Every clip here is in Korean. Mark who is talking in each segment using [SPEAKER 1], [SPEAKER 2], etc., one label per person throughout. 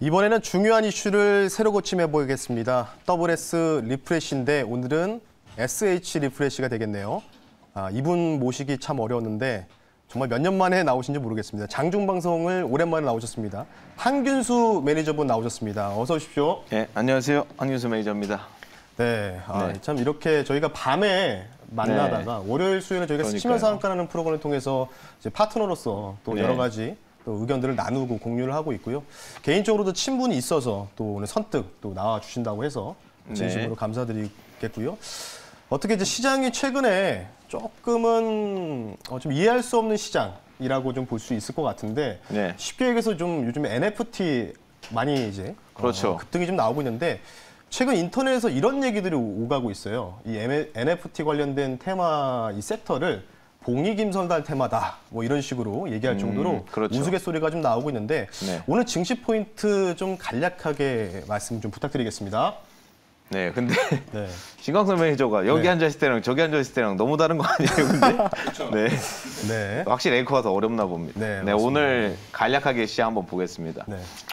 [SPEAKER 1] 이번에는 중요한 이슈를 새로 고침해 보겠습니다. WS 리프레시인데 오늘은 SH 리프레시가 되겠네요. 이분 모시기 참 어려웠는데 정말 몇 년 만에 나오신지 모르겠습니다. 장중방송을 오랜만에 나오셨습니다. 한균수 매니저분 나오셨습니다. 어서 오십시오.
[SPEAKER 2] 네, 안녕하세요. 한균수 매니저입니다.
[SPEAKER 1] 네, 참 이렇게 저희가 밤에 만나다가 월요일, 수요일에 저희가 스치면 상한가라는 프로그램을 통해서 이제 파트너로서 또 여러 가지 또 의견들을 나누고 공유를 하고 있고요. 개인적으로도 친분이 있어서 또 오늘 선뜻 또 나와 주신다고 해서 진심으로 감사드리겠고요. 어떻게 이제 시장이 최근에 조금은 좀 이해할 수 없는 시장이라고 좀 볼 수 있을 것 같은데 쉽게 얘기해서 좀 요즘 NFT 많이 이제 급등이 좀 나오고 있는데 최근 인터넷에서 이런 얘기들이 오가고 있어요. 이 NFT 관련된 테마 이 섹터를 봉이김선달 테마다 뭐 이런 식으로 얘기할 정도로 우스갯소리가 좀 나오고 있는데 오늘 증시 포인트 좀 간략하게 말씀 좀 부탁드리겠습니다.
[SPEAKER 2] 네, 근데 신광선 매니저가 여기 앉아있을 때랑 저기 앉아있을 때랑 너무 다른 거 아니에요, 근데? 그렇죠. 확실히 앵커가 더 어렵나 봅니다. 오늘 간략하게 시장 한번 보겠습니다.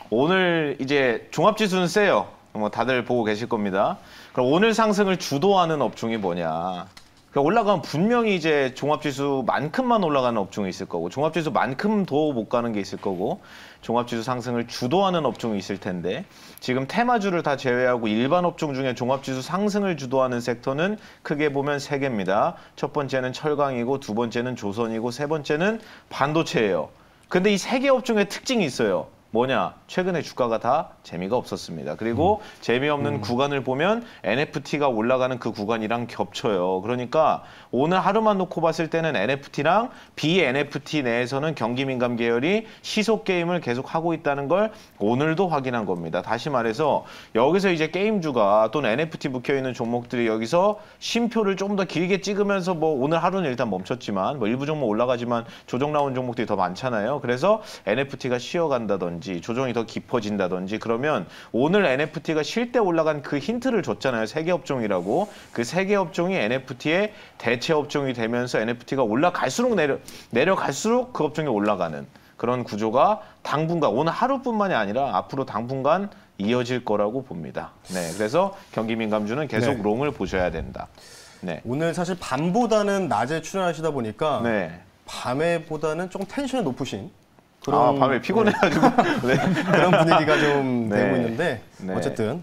[SPEAKER 2] 오늘 이제 종합지수는 세요. 뭐 다들 보고 계실 겁니다. 그럼 오늘 상승을 주도하는 업종이 뭐냐? 그러니까 올라가면 분명히 이제 종합지수만큼만 올라가는 업종이 있을 거고 종합지수만큼 더 못 가는 게 있을 거고 종합지수 상승을 주도하는 업종이 있을 텐데 지금 테마주를 다 제외하고 일반 업종 중에 종합지수 상승을 주도하는 섹터는 크게 보면 3개입니다. 첫 번째는 철강이고 두 번째는 조선이고 세 번째는 반도체예요. 근데 이 3개 업종의 특징이 있어요. 뭐냐? 최근에 주가가 다 재미가 없었습니다. 그리고 재미없는 구간을 보면 NFT가 올라가는 그 구간이랑 겹쳐요. 그러니까 오늘 하루만 놓고 봤을 때는 NFT랑 B-NFT 내에서는 경기민감 계열이 시속 게임을 계속 하고 있다는 걸 오늘도 확인한 겁니다. 다시 말해서 여기서 이제 게임주가 또는 NFT 묵혀있는 종목들이 여기서 쉼표를 좀 더 길게 찍으면서 뭐 오늘 하루는 일단 멈췄지만 뭐 일부 종목 올라가지만 조정 나온 종목들이 더 많잖아요. 그래서 NFT가 쉬어간다든지 조정이 더 깊어진다든지 그러면 오늘 NFT가 쉴 때 올라간 그 힌트를 줬잖아요. 3개 업종이라고. 그 3개 업종이 NFT의 대체 업종이 되면서 NFT가 올라갈수록 내려갈수록 그 업종이 올라가는 그런 구조가 당분간 오늘 하루뿐만이 아니라 앞으로 당분간 이어질 거라고 봅니다. 그래서 경기민감주는 계속 롱을 보셔야 된다.
[SPEAKER 1] 오늘 사실 밤보다는 낮에 출연하시다 보니까 밤에보다는 좀 텐션이 높으신 그런
[SPEAKER 2] 밤에 피곤해가지고
[SPEAKER 1] 그런 분위기가 좀 되고 있는데 어쨌든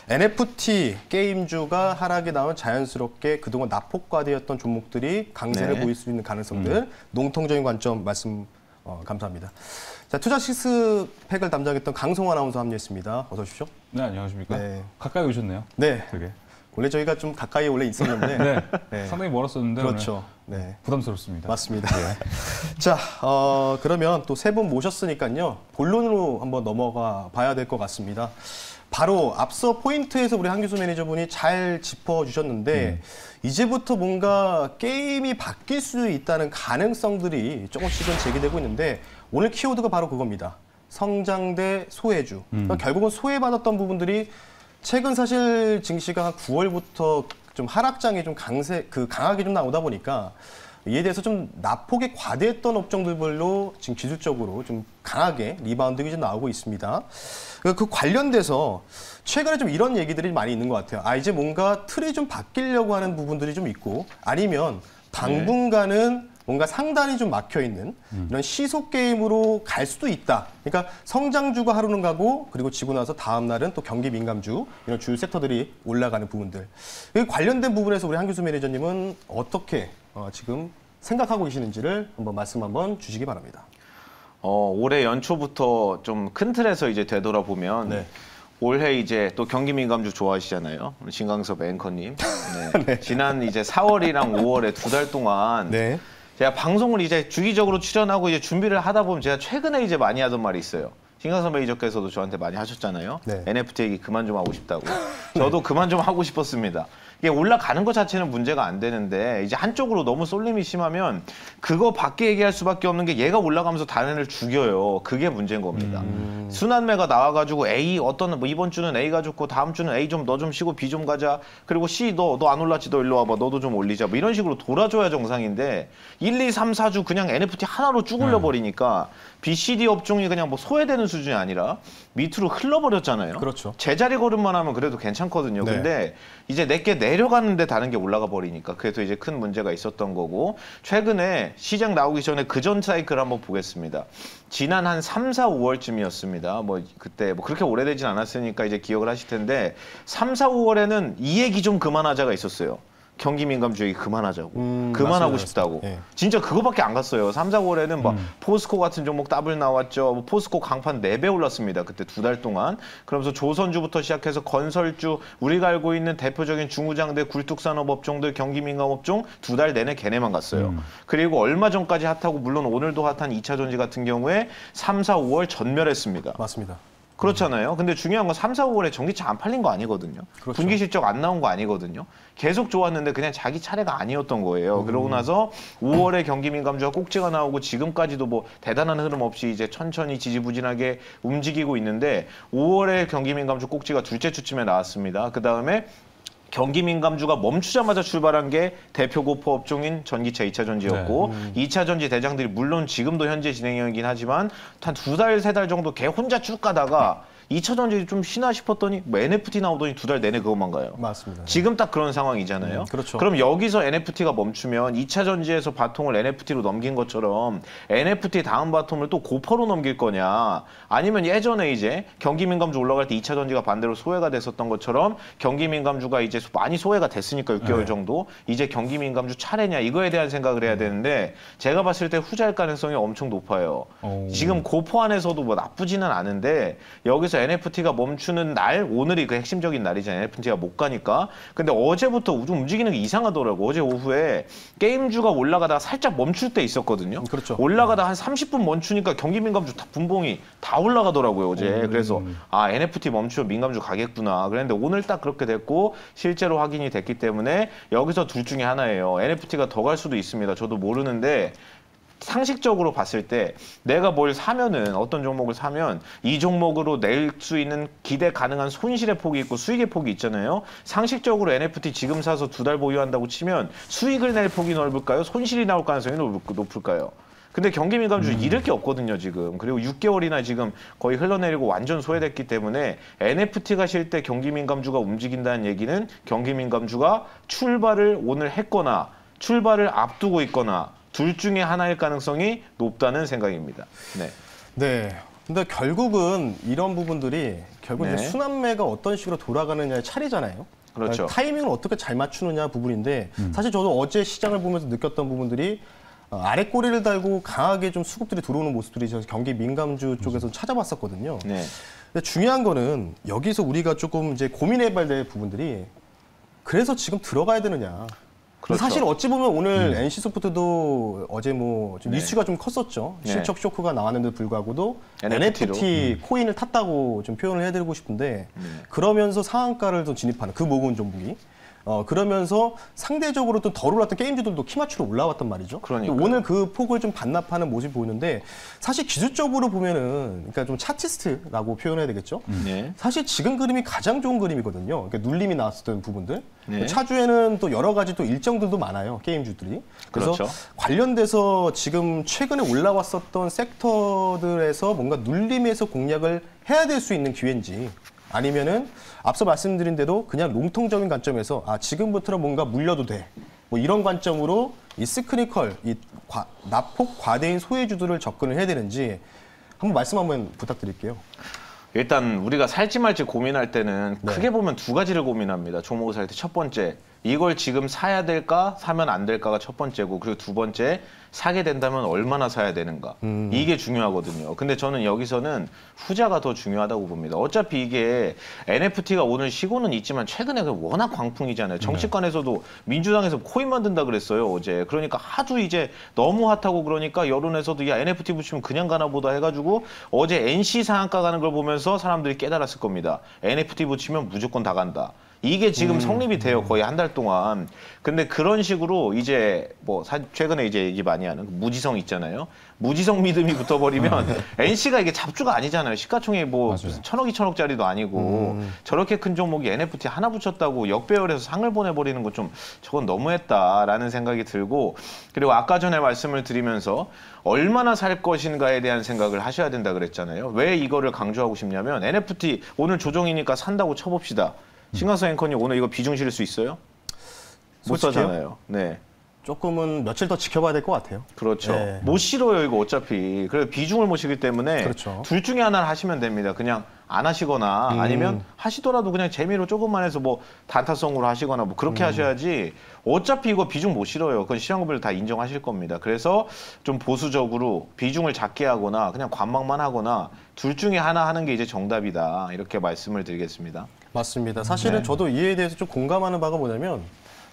[SPEAKER 1] NFT 게임주가 하락이 나온 자연스럽게 그동안 낙폭과대였던 종목들이 강세를 보일 수 있는 가능성들 농통적인 관점 말씀 감사합니다. 자, 투자 식스팩을 담당했던 강성호 아나운서 함께했습니다. 어서 오십시오.
[SPEAKER 3] 네, 안녕하십니까. 가까이 오셨네요.
[SPEAKER 1] 네.
[SPEAKER 3] 되게.
[SPEAKER 1] 원래 저희가 좀 가까이 원래 있었는데
[SPEAKER 3] 상당히 멀었었는데
[SPEAKER 1] 그렇죠.
[SPEAKER 3] 부담스럽습니다.
[SPEAKER 1] 맞습니다. 자, 그러면 또 세 분 모셨으니까요. 본론으로 한번 넘어가 봐야 될 것 같습니다. 바로 앞서 포인트에서 우리 한규수 매니저분이 잘 짚어주셨는데 이제부터 뭔가 게임이 바뀔 수 있다는 가능성들이 조금씩은 제기되고 있는데 오늘 키워드가 바로 그겁니다. 성장 대 소외주. 그러니까 결국은 소외받았던 부분들이 최근 사실 증시가 한 9월부터 좀 하락장이 좀 강하게 좀 나오다 보니까 이에 대해서 좀 낙폭이 과대했던 업종들별로 지금 기술적으로 좀 강하게 리바운드가 좀 나오고 있습니다. 그 관련돼서 최근에 좀 이런 얘기들이 많이 있는 것 같아요. 이제 뭔가 틀이 좀 바뀌려고 하는 부분들이 좀 있고 아니면 당분간은 뭔가 상단이 좀 막혀있는 이런 시속 게임으로 갈 수도 있다. 그러니까 성장주가 하루는 가고 그리고 지고 나서 다음 날은 또 경기 민감주 이런 주요 섹터들이 올라가는 부분들. 관련된 부분에서 우리 한규수 매니저님은 어떻게 지금 생각하고 계시는지를 한번 말씀 한번 주시기 바랍니다.
[SPEAKER 2] 올해 연초부터 좀 큰 틀에서 이제 되돌아보면 올해 이제 또 경기 민감주 좋아하시잖아요. 신강섭 앵커님. 지난 이제 4월이랑 5월에 2달 동안 제가 방송을 이제 주기적으로 출연하고 이제 준비를 하다 보면 제가 최근에 이제 많이 하던 말이 있어요. 신강섭 매니저께서도 저한테 많이 하셨잖아요. NFT 얘기 그만 좀 하고 싶다고. 저도 그만 좀 하고 싶었습니다. 이게 올라가는 것 자체는 문제가 안 되는데 이제 한쪽으로 너무 쏠림이 심하면 그거 밖에 얘기할 수밖에 없는 게 얘가 올라가면서 다른 애를 죽여요. 그게 문제인 겁니다. 순환매가 나와가지고 A 어떤 뭐 이번 주는 A가 좋고 다음 주는 A 좀 너 좀 쉬고 B 좀 가자. 그리고 C 너 안 올랐지 너 일로 와봐. 너도 좀 올리자. 뭐 이런 식으로 돌아줘야 정상인데 1, 2, 3, 4주 그냥 NFT 하나로 쭉 올려버리니까 B, C, D 업종이 그냥 뭐 소외되는 수준이 아니라 밑으로 흘러버렸잖아요.
[SPEAKER 1] 그렇죠.
[SPEAKER 2] 제자리 걸음만 하면 그래도 괜찮거든요.
[SPEAKER 1] 네.
[SPEAKER 2] 근데 이제 내게 내려가는데 다른 게 올라가 버리니까 그래서 이제 큰 문제가 있었던 거고 최근에 시장 나오기 전에 그전 사이클 한번 보겠습니다. 지난 한 3, 4, 5월쯤이었습니다. 뭐 그때 뭐 그렇게 오래되진 않았으니까 이제 기억을 하실 텐데 3, 4, 5월에는 이 얘기 좀 그만하자가 있었어요. 경기 민감주 얘기 그만하자고. 그만하고
[SPEAKER 1] 맞습니다.
[SPEAKER 2] 싶다고.
[SPEAKER 1] 예.
[SPEAKER 2] 진짜 그거밖에 안 갔어요. 3, 4, 5월에는 막 포스코 같은 종목 더블 나왔죠. 뭐 포스코 강판 4배 올랐습니다. 그때 2달 동안. 그러면서 조선주부터 시작해서 건설주, 우리가 알고 있는 대표적인 중우장대 굴뚝산업 업종들 경기 민감 업종 2달 내내 걔네만 갔어요. 그리고 얼마 전까지 핫하고 물론 오늘도 핫한 2차전지 같은 경우에 3, 4, 5월 전멸했습니다.
[SPEAKER 1] 맞습니다.
[SPEAKER 2] 그렇잖아요. 근데 중요한 건 3, 4, 5월에 전기차 안 팔린 거 아니거든요.
[SPEAKER 1] 그렇죠.
[SPEAKER 2] 분기 실적 안 나온 거 아니거든요. 계속 좋았는데 그냥 자기 차례가 아니었던 거예요. 그러고 나서 5월에 경기 민감주가 꼭지가 나오고 지금까지도 뭐 대단한 흐름 없이 이제 천천히 지지부진하게 움직이고 있는데 5월에 경기 민감주 꼭지가 둘째 주쯤에 나왔습니다. 그 다음에 경기 민감주가 멈추자마자 출발한 게 대표 고포 업종인 전기차 2차 전지였고 2차 전지 대장들이 물론 지금도 현재 진행형이긴 하지만 한 2달, 3달 정도 걔 혼자 쭉 가다가 2차 전지 좀 쉬나 싶었더니 뭐 NFT 나오더니 2달 내내 그것만 가요.
[SPEAKER 1] 맞습니다.
[SPEAKER 2] 지금 딱 그런 상황이잖아요.
[SPEAKER 1] 그렇죠.
[SPEAKER 2] 그럼 여기서 NFT가 멈추면 2차 전지에서 바통을 NFT로 넘긴 것처럼 NFT 다음 바통을 또 고퍼로 넘길 거냐 아니면 예전에 이제 경기 민감주 올라갈 때 2차 전지가 반대로 소외가 됐었던 것처럼 경기 민감주가 이제 많이 소외가 됐으니까 6개월 정도 이제 경기 민감주 차례냐 이거에 대한 생각을 해야 되는데 제가 봤을 때 후자일 가능성이 엄청 높아요. 지금 고퍼 안에서도 뭐 나쁘지는 않은데 여기서 NFT가 멈추는 날 오늘이 그 핵심적인 날이잖아요. NFT가 못 가니까. 근데 어제부터 좀 움직이는 게 이상하더라고. 어제 오후에 게임주가 올라가다가 살짝 멈출 때 있었거든요.
[SPEAKER 1] 그렇죠.
[SPEAKER 2] 올라가다 한 30분 멈추니까 경기 민감주 다 분봉이 다 올라가더라고요. 어제. 그래서 아 NFT 멈추면 민감주 가겠구나. 그랬는데 오늘 딱 그렇게 됐고 실제로 확인이 됐기 때문에 여기서 둘 중에 하나예요. NFT가 더 갈 수도 있습니다. 저도 모르는데 상식적으로 봤을 때 내가 뭘 사면은 어떤 종목을 사면 이 종목으로 낼 수 있는 기대 가능한 손실의 폭이 있고 수익의 폭이 있잖아요. 상식적으로 NFT 지금 사서 2달 보유한다고 치면 수익을 낼 폭이 넓을까요? 손실이 나올 가능성이 높을까요? 근데 경기 민감주 잃을 게 없거든요, 지금. 그리고 6개월이나 지금 거의 흘러내리고 완전 소외됐기 때문에 NFT가 쉴 때 경기 민감주가 움직인다는 얘기는 경기 민감주가 출발을 오늘 했거나 출발을 앞두고 있거나 둘 중에 하나일 가능성이 높다는 생각입니다. 네.
[SPEAKER 1] 네. 근데 결국은 이런 부분들이 결국
[SPEAKER 2] 네.
[SPEAKER 1] 이제 순환매가 어떤 식으로 돌아가느냐의 차례잖아요.
[SPEAKER 2] 그렇죠.
[SPEAKER 1] 그러니까 타이밍을 어떻게 잘 맞추느냐 부분인데 사실 저도 어제 시장을 보면서 느꼈던 부분들이 아래 꼬리를 달고 강하게 좀 수급들이 들어오는 모습들이 저 경기 민감주 쪽에서 찾아봤었거든요.
[SPEAKER 2] 네.
[SPEAKER 1] 근데 중요한 거는 여기서 우리가 조금 이제 고민해봐야 될 부분들이 그래서 지금 들어가야 되느냐.
[SPEAKER 2] 그렇죠.
[SPEAKER 1] 사실 어찌 보면 오늘 NC소프트도 어제 뭐 좀
[SPEAKER 2] 네.
[SPEAKER 1] 이슈가 좀 컸었죠.
[SPEAKER 2] 네.
[SPEAKER 1] 실적 쇼크가 나왔는데 불구하고도
[SPEAKER 2] NFT로.
[SPEAKER 1] NFT 코인을 탔다고 좀 표현을 해드리고 싶은데 그러면서 상한가를 좀 진입하는 그 모금 종목이 그러면서 상대적으로 또 덜 올랐던 게임주들도 키맞추로 올라왔단 말이죠.
[SPEAKER 2] 그러니까요.
[SPEAKER 1] 오늘 그 폭을 좀 반납하는 모습이 보이는데 사실 기술적으로 보면은 그러니까 좀 차티스트라고 표현해야 되겠죠.
[SPEAKER 2] 네.
[SPEAKER 1] 사실 지금 그림이 가장 좋은 그림이거든요. 그러니까 눌림이 나왔었던 부분들.
[SPEAKER 2] 네.
[SPEAKER 1] 차주에는 또 여러 가지 또 일정들도 많아요. 게임주들이. 그래서
[SPEAKER 2] 그렇죠.
[SPEAKER 1] 관련돼서 지금 최근에 올라왔었던 섹터들에서 뭔가 눌림에서 공략을 해야 될 수 있는 기회인지 아니면은 앞서 말씀드린 대로 그냥 롱통적인 관점에서 지금부터는 뭔가 물려도 돼. 뭐 이런 관점으로 이 스크니컬, 이 납폭 과대인 소외주들을 접근을 해야 되는지 한번 말씀 한번 부탁드릴게요.
[SPEAKER 2] 일단 우리가 살지 말지 고민할 때는
[SPEAKER 1] 네.
[SPEAKER 2] 크게 보면 두 가지를 고민합니다. 종목을 살 때 첫 번째, 이걸 지금 사야 될까 사면 안 될까가 첫 번째고 그리고 두 번째, 사게 된다면 얼마나 사야 되는가. 이게 중요하거든요. 근데 저는 여기서는 후자가 더 중요하다고 봅니다. 어차피 이게 NFT가 오늘 시고는 있지만 최근에 워낙 광풍이잖아요. 정치권에서도 민주당에서 코인 만든다 그랬어요, 어제. 그러니까 하도 이제 너무 핫하고 그러니까 여론에서도 야 NFT 붙이면 그냥 가나 보다 해가지고 어제 NC 상한가 가는 걸 보면서 사람들이 깨달았을 겁니다. NFT 붙이면 무조건 다 간다. 이게 지금 성립이 돼요. 거의 한 달 동안. 근데 그런 식으로 이제 뭐 최근에 이제 얘기 많이 하는 무지성 있잖아요. 무지성 믿음이 붙어버리면 NC가 이게 잡주가 아니잖아요. 시가총액 뭐 무슨 1,000억, 2,000억짜리도 아니고 저렇게 큰 종목이 NFT 하나 붙였다고 역배열해서 상을 보내버리는 거 좀 저건 너무했다라는 생각이 들고 그리고 아까 전에 말씀을 드리면서 얼마나 살 것인가에 대한 생각을 하셔야 된다 그랬잖아요. 왜 이거를 강조하고 싶냐면 NFT 오늘 조정이니까 산다고 쳐봅시다. 신광석 앵커님 오늘 이거 비중 실을 수 있어요? 못 사잖아요. 네.
[SPEAKER 1] 조금은 며칠 더 지켜봐야 될 것 같아요.
[SPEAKER 2] 그렇죠. 네. 못 실어요 이거 어차피. 그래서 비중을 못 실기 때문에
[SPEAKER 1] 그렇죠.
[SPEAKER 2] 둘 중에 하나를 하시면 됩니다. 그냥 안 하시거나 아니면 하시더라도 그냥 재미로 조금만 해서 뭐 단타성으로 하시거나 뭐 그렇게 하셔야지 어차피 이거 비중 못 실어요. 그건 시장금을 다 인정하실 겁니다. 그래서 좀 보수적으로 비중을 작게 하거나 그냥 관망만 하거나 둘 중에 하나 하는 게 이제 정답이다. 이렇게 말씀을 드리겠습니다.
[SPEAKER 1] 맞습니다. 사실은 저도 이에 대해서 좀 공감하는 바가 뭐냐면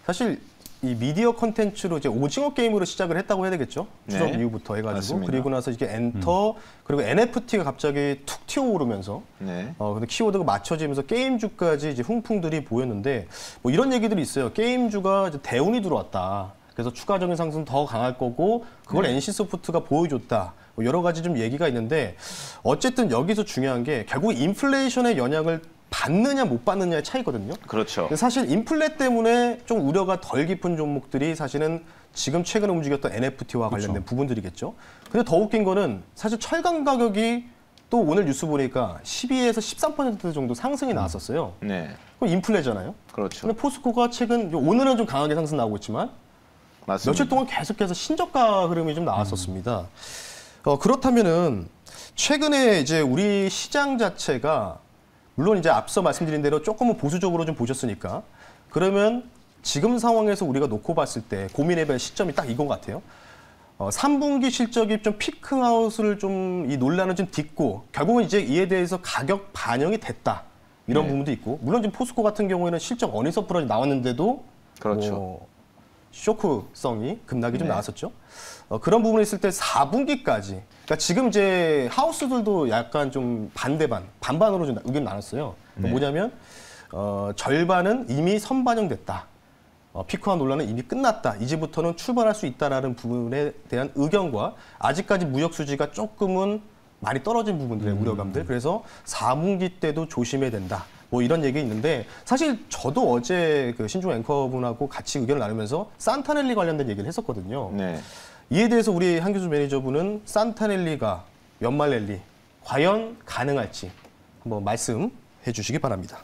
[SPEAKER 1] 사실 이 미디어 콘텐츠로 이제 오징어 게임으로 시작을 했다고 해야 되겠죠. 추석 이후부터 해가지고
[SPEAKER 2] 맞습니다.
[SPEAKER 1] 그리고 나서 이게 엔터 그리고 NFT가 갑자기 툭 튀어오르면서 근데 키워드가 맞춰지면서 게임주까지 이제 훈풍들이 보였는데 뭐 이런 얘기들이 있어요. 게임주가 이제 대운이 들어왔다. 그래서 추가적인 상승 더 강할 거고 그걸 NC소프트가 보여줬다. 뭐 여러 가지 좀 얘기가 있는데 어쨌든 여기서 중요한 게 결국 인플레이션의 영향을 받느냐 못 받느냐의 차이거든요.
[SPEAKER 2] 그렇죠.
[SPEAKER 1] 사실 인플레 때문에 좀 우려가 덜 깊은 종목들이 사실은 지금 최근에 움직였던 NFT와 관련된 부분들이겠죠. 근데 더 웃긴 거는 사실 철강 가격이 또 오늘 뉴스 보니까 12에서 13% 정도 상승이 나왔었어요.
[SPEAKER 2] 네.
[SPEAKER 1] 그럼 인플레잖아요.
[SPEAKER 2] 그렇죠.
[SPEAKER 1] 근데 포스코가 최근 오늘은 좀 강하게 상승 나오고 있지만
[SPEAKER 2] 맞습니다.
[SPEAKER 1] 며칠 동안 계속해서 신저가 흐름이 좀 나왔었습니다. 그렇다면은 최근에 이제 우리 시장 자체가 물론 이제 앞서 말씀드린 대로 조금은 보수적으로 좀 보셨으니까 그러면 지금 상황에서 우리가 놓고 봤을 때 고민해볼 시점이 딱 이건 같아요. 3분기 실적이 좀 피크아웃을 좀 이 논란을 좀 딛고 결국은 이제 이에 대해서 가격 반영이 됐다 이런 부분도 있고 물론 지금 포스코 같은 경우에는 실적 어닝서프라지 나왔는데도
[SPEAKER 2] 그렇죠.
[SPEAKER 1] 뭐 쇼크성이 급락이 좀 나왔었죠. 그런 부분이 있을 때 4분기까지 그러니까 지금 이제 하우스들도 약간 좀 반반으로 좀 의견이 나눴어요. 뭐냐면 절반은 이미 선반영됐다. 피크아웃 논란은 이미 끝났다. 이제부터는 출발할 수 있다라는 부분에 대한 의견과 아직까지 무역 수지가 조금은 많이 떨어진 부분들의 우려감들. 그래서 4분기 때도 조심해야 된다. 뭐 이런 얘기 있는데 사실 저도 어제 그 신중 앵커분하고 같이 의견을 나누면서 산타넬리 관련된 얘기를 했었거든요.
[SPEAKER 2] 네.
[SPEAKER 1] 이에 대해서 우리 한규수 매니저분은 산타넬리가 연말 랠리 과연 가능할지 한번 말씀해 주시기 바랍니다.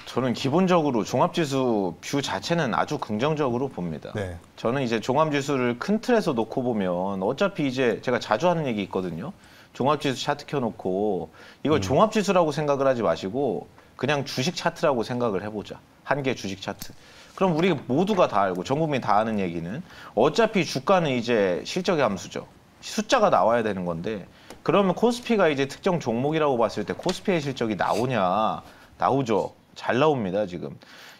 [SPEAKER 2] 저는 기본적으로 종합지수 뷰 자체는 아주 긍정적으로 봅니다.
[SPEAKER 1] 네.
[SPEAKER 2] 저는 이제 종합지수를 큰 틀에서 놓고 보면 어차피 이제 제가 자주 하는 얘기 있거든요. 종합지수 차트 켜놓고 이걸 종합지수라고 생각을 하지 마시고 그냥 주식 차트라고 생각을 해보자. 한 개 주식 차트. 그럼 우리 모두가 다 알고 전 국민이 다 아는 얘기는 어차피 주가는 이제 실적의 함수죠. 숫자가 나와야 되는 건데 그러면 코스피가 이제 특정 종목이라고 봤을 때 코스피의 실적이 나오냐? 나오죠. 잘 나옵니다, 지금.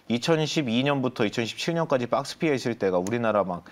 [SPEAKER 2] 2012년부터 2017년까지 박스피에 있을 때가 우리나라 막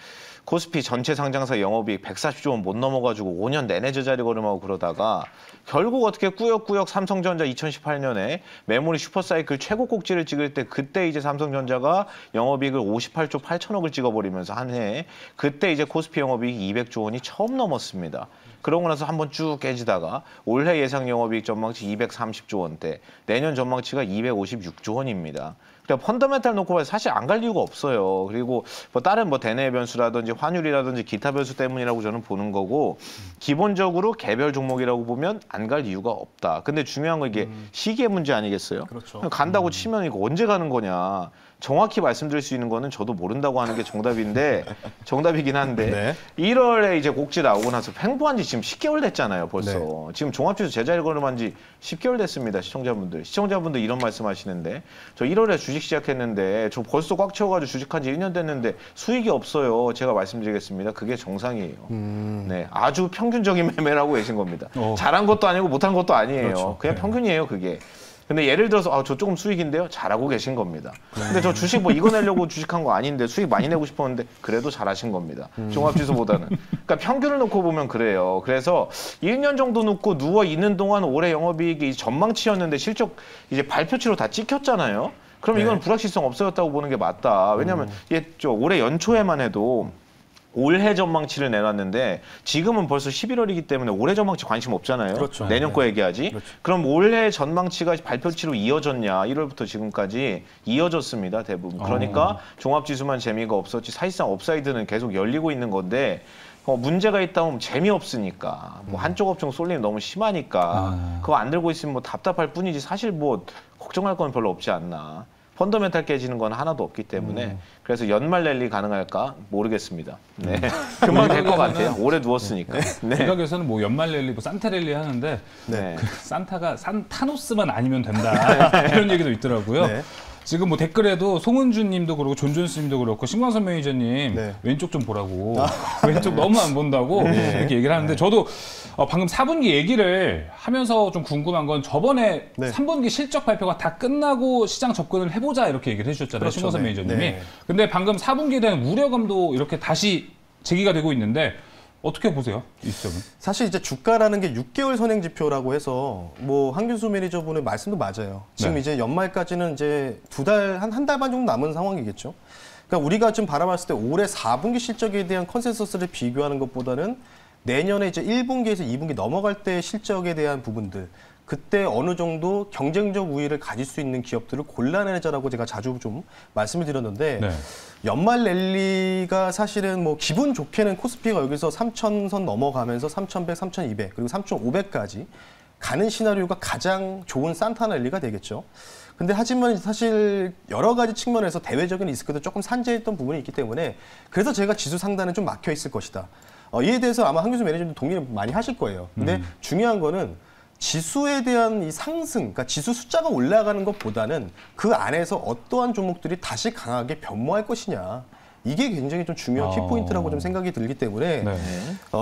[SPEAKER 2] 코스피 전체 상장사 영업이익 140조 원 못 넘어가지고 5년 내내 제자리 걸음하고 그러다가 결국 어떻게 꾸역꾸역 삼성전자 2018년에 메모리 슈퍼사이클 최고 꼭지를 찍을 때 그때 이제 삼성전자가 영업이익을 58조 8천억을 찍어버리면서 한 해에 그때 이제 코스피 영업이익 200조 원이 처음 넘었습니다. 그러고 나서 한번 쭉 깨지다가 올해 예상 영업이익 전망치 230조 원대, 내년 전망치가 256조 원입니다. 그러니까 펀더멘탈 놓고 봐서 사실 안 갈 이유가 없어요. 그리고 뭐 다른 뭐 대내 변수라든지 환율이라든지 기타 변수 때문이라고 저는 보는 거고 기본적으로 개별 종목이라고 보면 안 갈 이유가 없다. 근데 중요한 건 이게 시기의 문제 아니겠어요?
[SPEAKER 1] 그렇죠.
[SPEAKER 2] 간다고 치면 이거 언제 가는 거냐. 정확히 말씀드릴 수 있는 거는 저도 모른다고 하는 게 정답이긴 한데 1월에 이제 곡지 나오고 나서 횡보한 지 지금 10개월 됐잖아요, 벌써. 지금 종합지수 제자리 걸음한 지 10개월 됐습니다, 시청자분들. 시청자분들 이런 말씀 하시는데 저 1월에 주식 시작했는데 저 벌써 꽉 채워가지고 주식한 지 1년 됐는데 수익이 없어요. 제가 말씀드리겠습니다. 그게 정상이에요. 네, 아주 평균적인 매매라고 계신 겁니다. 잘한 것도 아니고 못한 것도 아니에요.
[SPEAKER 1] 그렇죠.
[SPEAKER 2] 그냥 평균이에요, 그게. 근데 예를 들어서 저 조금 수익인데요? 잘하고 계신 겁니다. 근데 저 주식 뭐 이거 내려고 주식한 거 아닌데 수익 많이 내고 싶었는데 그래도 잘하신 겁니다. 종합지수보다는. 그러니까 평균을 놓고 보면 그래요. 그래서 1년 정도 놓고 누워 있는 동안 올해 영업이익이 전망치였는데 실적 이제 발표치로 다 찍혔잖아요. 그럼 이건 불확실성 없어졌다고 보는 게 맞다. 왜냐하면 올해 연초에만 해도 올해 전망치를 내놨는데 지금은 벌써 11월이기 때문에 올해 전망치 관심 없잖아요.
[SPEAKER 1] 그렇죠.
[SPEAKER 2] 내년 거 얘기하지.
[SPEAKER 1] 그렇죠.
[SPEAKER 2] 그럼 올해 전망치가 발표치로 이어졌냐. 1월부터 지금까지 이어졌습니다. 대부분. 그러니까 종합지수만 재미가 없었지 사실상 업사이드는 계속 열리고 있는 건데 문제가 있다면 재미없으니까 뭐 한쪽 업종 쏠림이 너무 심하니까 그거 안 들고 있으면 뭐 답답할 뿐이지 사실 뭐 걱정할 건 별로 없지 않나. 펀더멘탈 깨지는 건 하나도 없기 때문에 그래서 연말 랠리 가능할까 모르겠습니다. 네. 금방 될 것 같아요. 오래 누웠으니까. 네.
[SPEAKER 3] 일각에서는 뭐 연말 랠리, 뭐 산타 랠리 하는데
[SPEAKER 2] 네.
[SPEAKER 3] 그 산타가 산타노스만 아니면 된다 이런 얘기도 있더라고요.
[SPEAKER 1] 네.
[SPEAKER 3] 지금 뭐 댓글에도 송은주 님도 그렇고 존존스 님도 그렇고 신광선 매니저님
[SPEAKER 1] 네.
[SPEAKER 3] 왼쪽 좀 보라고 왼쪽 너무 안 본다고 이렇게 얘기를 하는데 저도 방금 4분기 얘기를 하면서 좀 궁금한 건 저번에 3분기 실적 발표가 다 끝나고 시장 접근을 해보자 이렇게 얘기를 해주셨잖아요.
[SPEAKER 1] 그렇죠.
[SPEAKER 3] 신광선
[SPEAKER 1] 네.
[SPEAKER 3] 매니저님이.
[SPEAKER 1] 네.
[SPEAKER 3] 근데 방금 4분기에 대한 우려감도 이렇게 다시 제기가 되고 있는데 어떻게 보세요? 이 시점은?
[SPEAKER 1] 사실 이제 주가라는 게 6개월 선행 지표라고 해서 뭐 한균수 매니저분의 말씀도 맞아요. 지금 이제 연말까지는 이제 한 달 반 정도 남은 상황이겠죠. 그러니까 우리가 좀 바라봤을 때 올해 4분기 실적에 대한 컨센서스를 비교하는 것보다는 내년에 이제 1분기에서 2분기 넘어갈 때 실적에 대한 부분들 그때 어느 정도 경쟁적 우위를 가질 수 있는 기업들을 골라내자라고 제가 자주 좀 말씀을 드렸는데 연말 랠리가 사실은 뭐 기분 좋게는 코스피가 여기서 3,000선 넘어가면서 3,100, 3,200 그리고 3,500까지 가는 시나리오가 가장 좋은 산타 랠리가 되겠죠. 근데 하지만 사실 여러 가지 측면에서 대외적인 리스크도 조금 산재했던 부분이 있기 때문에 그래서 제가 지수 상단은 좀 막혀 있을 것이다. 이에 대해서 아마 한균수 매니저님도 동의를 많이 하실 거예요. 근데 중요한 거는 지수에 대한 이 상승, 그러니까 지수 숫자가 올라가는 것보다는 그 안에서 어떠한 종목들이 다시 강하게 변모할 것이냐. 이게 굉장히 좀 중요한 키포인트라고 좀 생각이 들기 때문에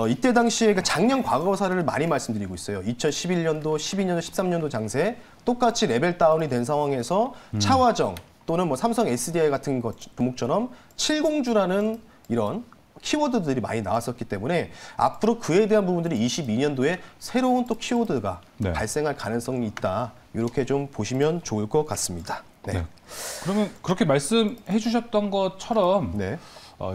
[SPEAKER 1] 이때 당시에 그러니까 작년 과거사를 많이 말씀드리고 있어요. 2011년도, 12년도, 13년도 장세 똑같이 레벨 다운이 된 상황에서 차화정 또는 뭐 삼성 SDI 같은 종목처럼 70주라는 이런 키워드들이 많이 나왔었기 때문에 앞으로 그에 대한 부분들이 22년도에 새로운 또 키워드가 발생할 가능성이 있다. 이렇게 좀 보시면 좋을 것 같습니다. 네.
[SPEAKER 3] 그러면 그렇게 말씀해 주셨던 것처럼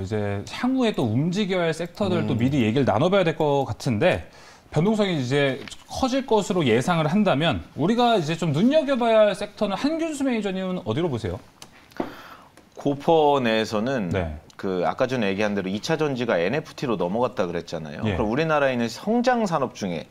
[SPEAKER 3] 이제 향후에 또 움직여야 할 섹터들 또 미리 얘기를 나눠봐야 될 것 같은데 변동성이 이제 커질 것으로 예상을 한다면 우리가 이제 좀 눈여겨봐야 할 섹터는 한균수 매니저님은 어디로 보세요?
[SPEAKER 2] 고퍼 내에서는 그 아까 전에 얘기한 대로 2차 전지가 NFT로 넘어갔다 그랬잖아요. 그럼 우리나라에 있는 성장 산업 중에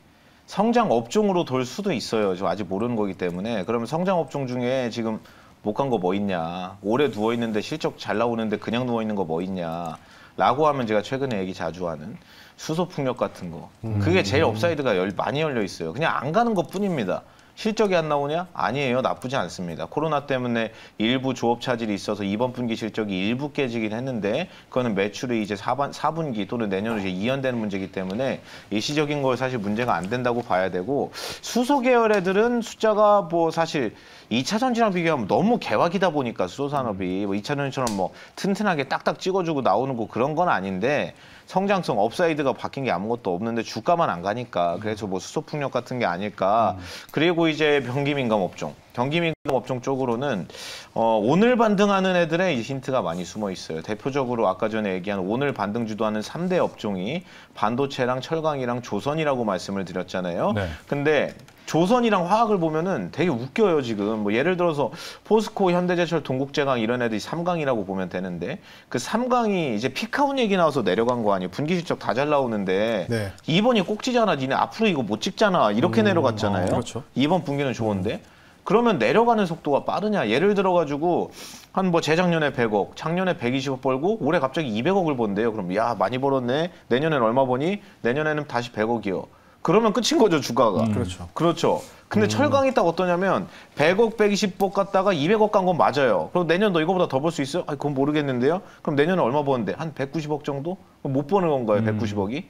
[SPEAKER 2] 성장 업종으로 돌 수도 있어요. 저 아직 모르는 거기 때문에. 그러면 성장 업종 중에 지금 못 간 거 뭐 있냐. 오래 누워 있는데 실적 잘 나오는데 그냥 누워 있는 거 뭐 있냐. 라고 하면 제가 최근에 얘기 자주 하는 수소풍력 같은 거. 그게 제일 업사이드가 많이 열려 있어요. 그냥 안 가는 것 뿐입니다. 실적이 안 나오냐? 아니에요. 나쁘지 않습니다. 코로나 때문에 일부 조업 차질이 있어서 이번 분기 실적이 일부 깨지긴 했는데 그거는 매출이 이제 4분기 또는 내년으로 이제 이연되는 문제이기 때문에 일시적인 걸 사실 문제가 안 된다고 봐야 되고 수소 계열 애들은 숫자가 뭐 사실 2차 전지랑 비교하면 너무 개화기다 보니까 수소 산업이 뭐 2차 전지처럼 뭐 튼튼하게 딱딱 찍어주고 나오는 거 그런 건 아닌데 성장성 업사이드가 바뀐 게 아무것도 없는데 주가만 안 가니까 그래서 뭐 수소풍력 같은 게 아닐까. 그리고 이제 변기민감 업종. 경기민감 업종 쪽으로는 오늘 반등하는 애들의 힌트가 많이 숨어 있어요. 대표적으로 아까 전에 얘기한 오늘 반등 주도하는 3대 업종이 반도체랑 철강이랑 조선이라고 말씀을 드렸잖아요. 근데 조선이랑 화학을 보면은 되게 웃겨요, 지금. 뭐 예를 들어서 포스코, 현대제철, 동국제강 이런 애들이 3강이라고 보면 되는데 그 3강이 이제 피카운 얘기 나와서 내려간 거 아니에요. 분기 실적 다 잘 나오는데 이번이 꼭지잖아. 니네 앞으로 이거 못 찍잖아. 이렇게 내려갔잖아요.
[SPEAKER 1] 그렇죠.
[SPEAKER 2] 이번 분기는 좋은데. 그러면 내려가는 속도가 빠르냐? 예를 들어가지고 한 뭐 재작년에 100억, 작년에 120억 벌고 올해 갑자기 200억을 번대요. 그럼 야 많이 벌었네. 내년엔 얼마 버니? 내년에는 다시 100억이요. 그러면 끝인 거죠, 주가가. 그렇죠. 근데 철강이 딱 어떠냐면 100억, 120억 갔다가 200억 간 건 맞아요. 그럼 내년 너 이거보다 더 벌 수 있어요? 그건 모르겠는데요. 그럼 내년에 얼마 버는데? 한 190억 정도? 못 버는 건가요, 190억이?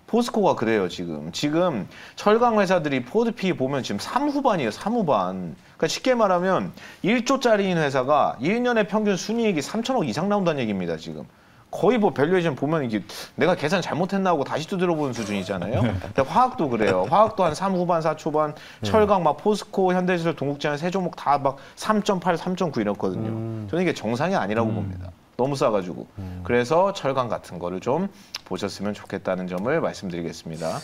[SPEAKER 2] 포스코가 그래요, 지금. 지금 철강 회사들이 포드 PE 보면 지금 3후반이에요, 3후반. 그러니까 쉽게 말하면 1조짜리인 회사가 1년에 평균 순이익이 3천억 이상 나온다는 얘기입니다, 지금. 거의 뭐 밸류에이션 보면 이게 내가 계산 잘못했나 하고 다시 두드려보는 수준이잖아요. 근데 화학도 그래요. 화학도 한 3 후반, 4 초반, 철강 막 포스코, 현대제철, 동국제한 세 종목 다 막 3.8, 3.9 이렇거든요. 저는 이게 정상이 아니라고 봅니다. 너무 싸가지고. 그래서 철강 같은 거를 좀 보셨으면 좋겠다는 점을 말씀드리겠습니다.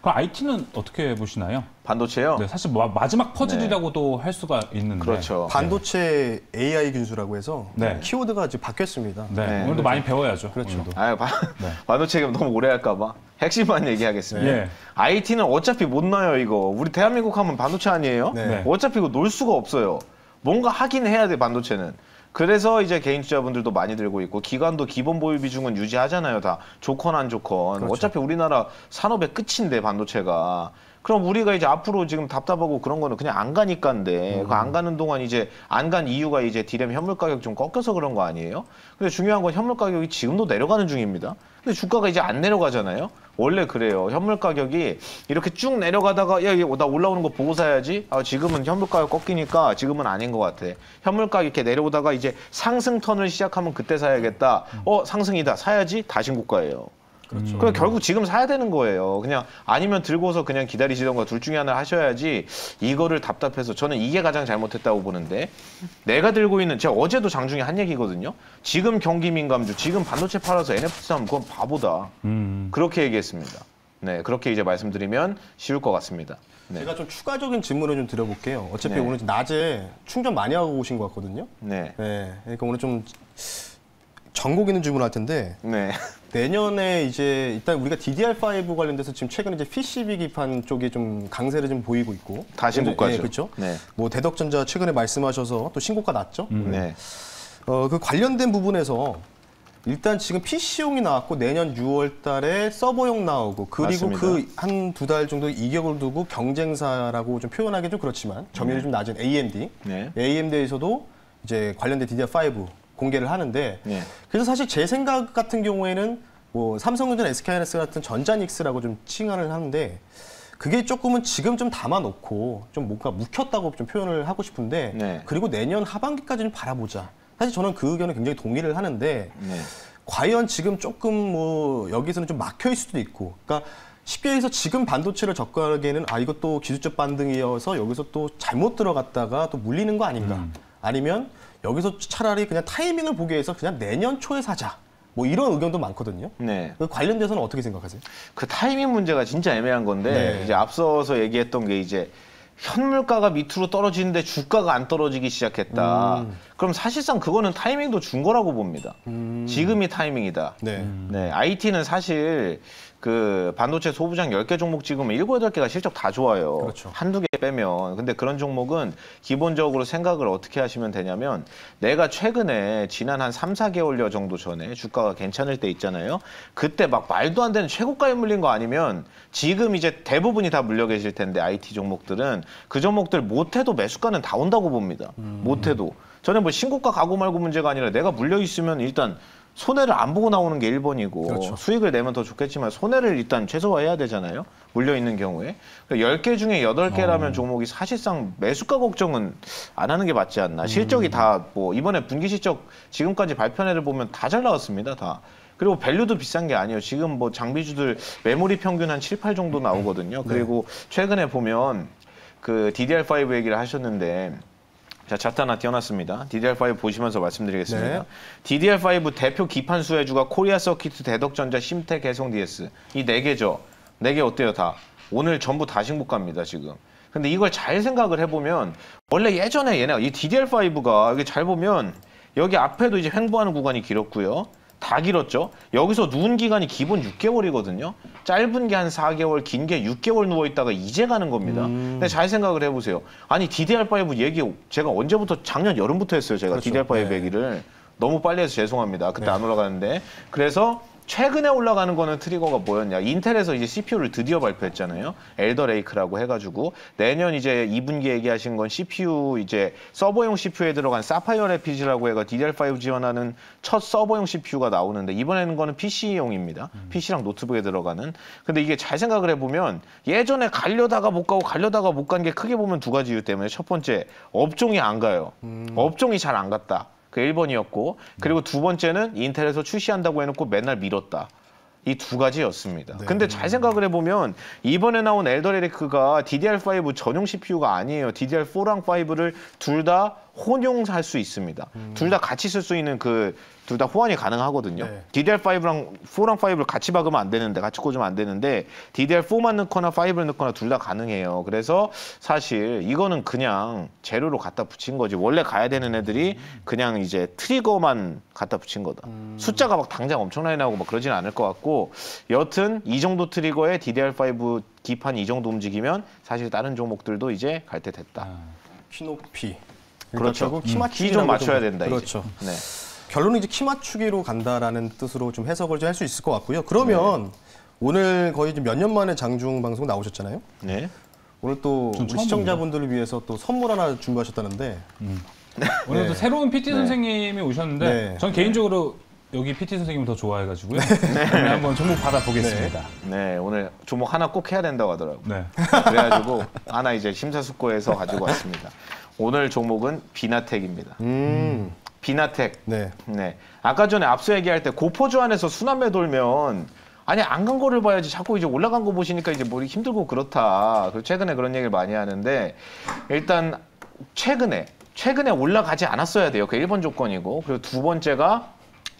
[SPEAKER 3] 그럼 IT는 어떻게 보시나요?
[SPEAKER 2] 반도체요?
[SPEAKER 3] 네, 사실 마지막 퍼즐이라고도 할 수가 있는데.
[SPEAKER 1] 그렇죠. 반도체 AI 군수라고 해서 키워드가 지금 바뀌었습니다.
[SPEAKER 3] 오늘도 많이 배워야죠.
[SPEAKER 1] 그렇죠.
[SPEAKER 2] 반도체 얘기 너무 오래 할까 봐 핵심만 얘기하겠습니다. IT는 어차피 못 나요, 이거. 우리 대한민국 하면 반도체 아니에요? 어차피 이거 놀 수가 없어요. 뭔가 하긴 해야 돼, 반도체는. 그래서 이제 개인 투자분들도 많이 들고 있고 기관도 기본 보유 비중은 유지하잖아요. 다 좋건 안 좋건. 그렇죠. 어차피 우리나라 산업의 끝인데 반도체가. 그럼 우리가 이제 앞으로 지금 답답하고 그런 거는 그냥 안 가니까인데 그 안 가는 동안 이제 안 간 이유가 이제 디램 현물 가격 좀 꺾여서 그런 거 아니에요? 근데 중요한 건 현물 가격이 지금도 내려가는 중입니다. 근데 주가가 이제 안 내려가잖아요. 원래 그래요. 현물 가격이 이렇게 쭉 내려가다가 야, 나 올라오는 거 보고 사야지. 아, 지금은 현물 가격 꺾이니까 지금은 아닌 것 같아. 현물 가격 이렇게 내려오다가 이제 상승 턴을 시작하면 그때 사야겠다. 상승이다. 사야지. 다 신고가예요. 그렇죠. 그럼 결국 지금 사야 되는 거예요. 그냥 아니면 들고서 그냥 기다리시던가 둘 중에 하나 하셔야지 이거를 답답해서 저는 이게 가장 잘못했다고 보는데 내가 들고 있는 제가 어제도 장중에 한 얘기거든요. 지금 경기 민감주, 지금 반도체 팔아서 NFT 사면 그건 바보다. 그렇게 얘기했습니다. 네, 그렇게 이제 말씀드리면 쉬울 것 같습니다. 네.
[SPEAKER 1] 제가 좀 추가적인 질문을 좀 드려볼게요. 어차피 오늘 낮에 충전 많이 하고 오신 것 같거든요. 그러니까 오늘 좀 전곡 있는 질문을 할 텐데 내년에 이제 일단 우리가 DDR5 관련돼서 지금 최근에 이제 PCB 기판 쪽에 좀 강세를 좀 보이고 있고
[SPEAKER 2] 다 신고가죠.
[SPEAKER 1] 그렇죠. 뭐 대덕전자 최근에 말씀하셔서 또 신고가 났죠. 그 관련된 부분에서 일단 지금 PC용이 나왔고 내년 6월 달에 서버용 나오고 그리고 맞습니다. 그 한 두 달 정도 이격을 두고 경쟁사라고 좀 표현하기 좀 그렇지만 점유율이 좀 낮은 AMD. AMD에서도 이제 관련된 DDR5 공개를 하는데 그래서 사실 제 생각 같은 경우에는 뭐 삼성전자, SK하이닉스 같은 전자닉스라고 좀 칭하를 하는데 그게 조금은 지금 좀 담아놓고 좀 뭔가 묵혔다고 좀 표현을 하고 싶은데 그리고 내년 하반기까지는 바라보자. 사실 저는 그 의견에 굉장히 동의를 하는데 과연 지금 조금 뭐 여기서는 좀 막혀있을 수도 있고 그러니까 쉽게 해서 지금 반도체를 접근하기에는 이것도 기술적 반등이어서 여기서 또 잘못 들어갔다가 또 물리는 거 아닌가 아니면 여기서 차라리 그냥 타이밍을 보기 위해서 그냥 내년 초에 사자. 뭐 이런 의견도 많거든요. 그 관련돼서는 어떻게 생각하세요?
[SPEAKER 2] 그 타이밍 문제가 진짜 애매한 건데 이제 앞서서 얘기했던 게 이제 현물가가 밑으로 떨어지는데 주가가 안 떨어지기 시작했다. 그럼 사실상 그거는 타이밍도 준 거라고 봅니다. 지금이 타이밍이다. IT는 사실 그 반도체 소부장 10개 종목 찍으면 7, 8개가 실적 다 좋아요. 그렇죠. 한두 개 빼면. 근데 그런 종목은 기본적으로 생각을 어떻게 하시면 되냐면 내가 최근에 지난 한 3, 4개월여 정도 전에 주가가 괜찮을 때 있잖아요. 그때 막 말도 안 되는 최고가에 물린 거 아니면 지금 이제 대부분이 다 물려 계실 텐데 IT 종목들은 그 종목들 못해도 매수가는 다 온다고 봅니다. 못해도. 저는 뭐 신고가 가고 말고 문제가 아니라 내가 물려 있으면 일단 손해를 안 보고 나오는 게 1번이고 그렇죠. 수익을 내면 더 좋겠지만 손해를 일단 최소화해야 되잖아요. 물려있는 경우에. 10개 중에 8개라면 종목이 사실상 매수가 걱정은 안 하는 게 맞지 않나. 실적이 다 뭐 이번에 분기 실적 지금까지 발표한 애를 보면 다 잘 나왔습니다. 다. 그리고 밸류도 비싼 게 아니에요. 지금 뭐 장비주들 메모리 평균 한 7, 8 정도 나오거든요. 그리고 최근에 보면 그 DDR5 얘기를 하셨는데 자, 차트 하나 띄워놨습니다. DDR5 보시면서 말씀드리겠습니다. DDR5 대표 기판 수혜주가 코리아 서키트, 대덕전자, 심텍, 해성 DS. 이 4개죠. 4개 어때요, 다? 오늘 전부 다 신고가입니다, 지금. 근데 이걸 잘 생각을 해보면 원래 예전에 얘네가 이 DDR5가 여기 잘 보면 여기 앞에도 이제 횡보하는 구간이 길었고요. 다 길었죠. 여기서 누운 기간이 기본 6개월이거든요. 짧은 게 한 4개월, 긴 게 6개월 누워있다가 이제 가는 겁니다. 근데 잘 생각을 해보세요. 아니 DDR5 얘기 제가 언제부터 작년 여름부터 했어요. 제가 그렇죠. DDR5 얘기를. 너무 빨리 해서 죄송합니다. 그때 안 올라가는데. 그래서 최근에 올라가는 거는 트리거가 뭐였냐. 인텔에서 이제 CPU를 드디어 발표했잖아요. 엘더 레이크라고 해가지고 내년 이제 2분기 얘기하신 건 CPU 이제 서버용 CPU에 들어간 사파이어 레피지라고 해가 DDR5 지원하는 첫 서버용 CPU가 나오는데 이번에는 거는 PC용입니다. PC랑 노트북에 들어가는. 근데 이게 잘 생각을 해보면 예전에 가려다가 못 가고 가려다가 못 간 게 크게 보면 두 가지 이유 때문에 첫 번째 업종이 안 가요. 업종이 잘 안 갔다. 그 1번이었고 그리고 두 번째는 인텔에서 출시한다고 해놓고 맨날 미뤘다. 이 두 가지였습니다.
[SPEAKER 1] 네.
[SPEAKER 2] 근데 잘 생각을 해보면 이번에 나온 엘더 리릭가 DDR5 전용 CPU가 아니에요. DDR4랑 5를 둘 다 혼용할 수 있습니다. 둘 다 같이 쓸 수 있는 둘 다 호환이 가능하거든요.
[SPEAKER 1] 네.
[SPEAKER 2] DDR5랑 4랑 5를 같이 박으면 안 되는데, 같이 꽂으면 안 되는데 DDR4만 넣거나 5를 넣거나 둘 다 가능해요. 그래서 사실 이거는 그냥 재료로 갖다 붙인 거지. 원래 가야 되는 애들이 그냥 이제 트리거만 갖다 붙인 거다. 숫자가 막 당장 엄청나게 나오고 막 그러지는 않을 것 같고 여튼 이 정도 트리거에 DDR5 기판이 이 정도 움직이면 사실 다른 종목들도 이제 갈 때 됐다.
[SPEAKER 1] 키 높이.
[SPEAKER 2] 그렇죠.
[SPEAKER 1] 키
[SPEAKER 2] 좀 맞춰야 된다.
[SPEAKER 1] 그렇죠.
[SPEAKER 2] 이제. 네.
[SPEAKER 1] 결론은 이제 키 맞추기로 간다라는 뜻으로 좀 해석을 좀 할 수 있을 것 같고요. 그러면 오늘 거의 몇 년 만에 장중 방송 나오셨잖아요.
[SPEAKER 2] 네.
[SPEAKER 1] 오늘 또
[SPEAKER 3] 전
[SPEAKER 1] 우리
[SPEAKER 3] 처음
[SPEAKER 1] 시청자분들을 위해서 또 선물 하나 준비하셨다는데.
[SPEAKER 3] 오늘도
[SPEAKER 1] 네.
[SPEAKER 3] 새로운 PT 선생님이 오셨는데
[SPEAKER 1] 네.
[SPEAKER 3] 전 개인적으로 여기 PT 선생님을 더 좋아해가지고요. 오늘 한번 종목 받아보겠습니다.
[SPEAKER 2] 네, 오늘 종목 하나 꼭 해야 된다고 하더라고요.
[SPEAKER 3] 네.
[SPEAKER 2] 그래가지고 하나 이제 심사숙고해서 가지고 왔습니다. 오늘 종목은 비나텍입니다. 비나텍.
[SPEAKER 1] 네.
[SPEAKER 2] 네. 아까 전에 앞서 얘기할 때 고포주 안에서 순환매 돌면 아니 안 간 거를 봐야지 자꾸 이제 올라간 거 보시니까 이제 머리 힘들고 그렇다. 그리고 최근에 그런 얘기를 많이 하는데 일단 최근에 올라가지 않았어야 돼요. 그 1번 조건이고 그리고 두 번째가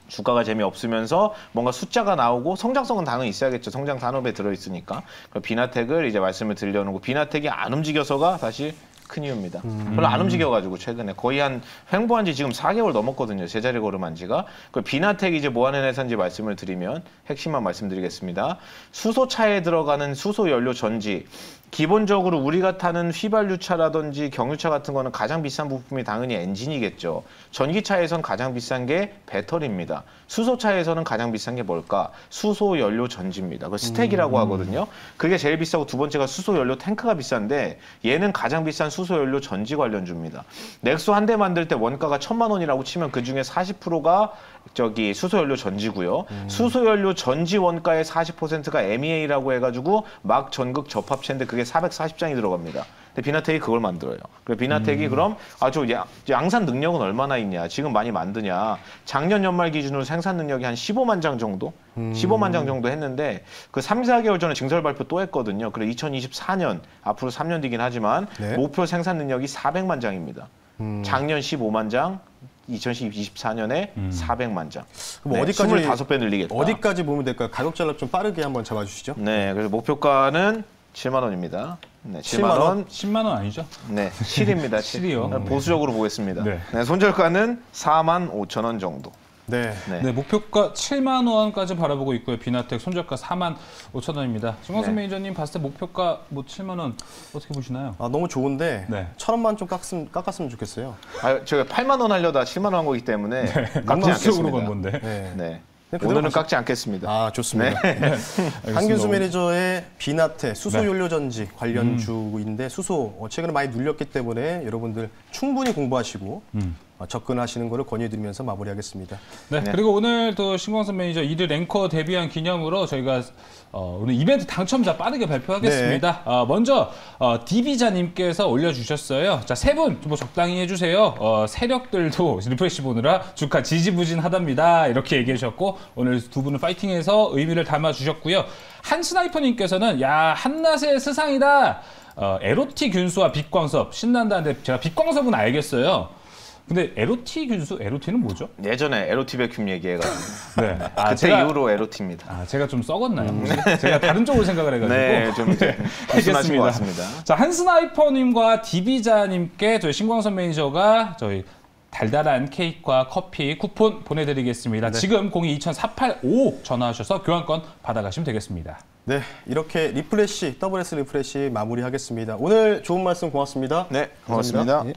[SPEAKER 2] 주가가 재미없으면서 뭔가 숫자가 나오고 성장성은 당연히 있어야겠죠. 성장 산업에 들어있으니까. 비나텍을 이제 말씀을 드려놓고 비나텍이 안 움직여서가 사실 큰 이유입니다. 별로 안 움직여가지고 최근에 거의 한 횡보한 지 지금 4개월 넘었거든요. 제자리 걸음한 지가. 그 비나텍이 이제 뭐 하는 회사인지 말씀을 드리면 핵심만 말씀드리겠습니다. 수소차에 들어가는 수소연료 전지. 기본적으로 우리가 타는 휘발유차라든지 경유차 같은 거는 가장 비싼 부품이 당연히 엔진이겠죠. 전기차에선 가장 비싼 게 배터리입니다. 수소차에서는 가장 비싼 게 뭘까? 수소연료 전지입니다. 그 스택이라고 하거든요. 그게 제일 비싸고 두 번째가 수소연료 탱크가 비싼데 얘는 가장 비싼 수소연료 전지 관련주입니다. 넥소 한 대 만들 때 원가가 1,000만 원이라고 치면 그중에 40%가 수소연료 전지고요. 수소연료 전지 원가의 40%가 MEA라고 해가지고 막 전극 접합체인데 그게 440장이 들어갑니다. 근데 비나텍이 그걸 만들어요. 그래서 비나텍이 그럼 양산 능력은 얼마나 있냐? 지금 많이 만드냐? 작년 연말 기준으로 생산 능력이 한 15만 장 정도? 15만 장 정도 했는데 그 3, 4개월 전에 증설 발표 또 했거든요. 그래 2024년 앞으로 3년 뒤긴 하지만
[SPEAKER 1] 네.
[SPEAKER 2] 목표 생산 능력이 400만 장입니다. 작년 15만 장, 2024년에 400만 장.
[SPEAKER 1] 그럼
[SPEAKER 2] 네,
[SPEAKER 1] 어디까지
[SPEAKER 2] 25배 늘리겠다.
[SPEAKER 1] 어디까지 보면 될까요? 가격 전략 좀 빠르게 한번 잡아주시죠.
[SPEAKER 2] 네, 그래서 목표가는 7만 원입니다. 네,
[SPEAKER 1] 7만 원?
[SPEAKER 3] 10만 원 아니죠?
[SPEAKER 2] 네, 7입니다.
[SPEAKER 3] 7이요.
[SPEAKER 2] 보수적으로 보겠습니다.
[SPEAKER 3] 네.
[SPEAKER 2] 네, 손절가는 4만 5천 원 정도.
[SPEAKER 1] 네.
[SPEAKER 3] 네, 목표가 7만 원까지 바라보고 있고요. 비나텍 손절가 4만 5천 원입니다. 신광선 매니저님 봤을 때 목표가 7만 원 어떻게 보시나요?
[SPEAKER 1] 너무 좋은데
[SPEAKER 3] 네.
[SPEAKER 1] 1,000원만 좀 깎았으면 좋겠어요.
[SPEAKER 2] 제가 8만 원 하려다 7만 원 한 거기 때문에 깎지
[SPEAKER 3] 강박적으로
[SPEAKER 2] 않겠습니다.
[SPEAKER 3] 건 건데.
[SPEAKER 1] 네.
[SPEAKER 2] 네. 오늘은 깎지 않겠습니다.
[SPEAKER 1] 좋습니다.
[SPEAKER 3] 네.
[SPEAKER 1] 한규수 매니저의 비나텍 수소연료전지 관련주인데 수소 최근에 많이 눌렸기 때문에 여러분들 충분히 공부하시고 접근하시는 것을 권유해드리면서 마무리하겠습니다.
[SPEAKER 3] 네, 그리고 오늘 또 신광선 매니저 1일 랭커 데뷔한 기념으로 저희가 오늘 이벤트 당첨자 빠르게 발표하겠습니다.
[SPEAKER 1] 네.
[SPEAKER 3] 먼저 디비자님께서 올려주셨어요. 자, 세 분 뭐 적당히 해주세요. 세력들도 리프레시 보느라 주가 지지부진하답니다. 이렇게 얘기해 주셨고 오늘 두 분은 파이팅해서 의미를 담아주셨고요. 한스나이퍼님께서는 야 한낮의 스상이다. 에로티 균수와 빛광섭 신난다는데 제가 빛광섭은 알겠어요. 근데 에로티 균수, 에로티는 뭐죠?
[SPEAKER 2] 예전에 에로티 백큐 얘기해가지고
[SPEAKER 3] 네.
[SPEAKER 2] 그때 이후로 에로티입니다.
[SPEAKER 3] 제가 좀 썩었나요? 혹시? 제가 다른 쪽으로 생각을 해가지고.
[SPEAKER 2] 네, 좀 이제 말씀하신 것 같습니다.
[SPEAKER 3] 자, 한스나이퍼님과 디비자님께 저희 신광선 매니저가 저희 달달한 케이크와 커피 쿠폰 보내드리겠습니다. 지금 02-2485 전화하셔서 교환권 받아가시면 되겠습니다.
[SPEAKER 1] 네, 이렇게 리프레시, WS 리프레시 마무리하겠습니다. 오늘 좋은 말씀 고맙습니다.
[SPEAKER 2] 네, 고맙습니다.
[SPEAKER 1] 예.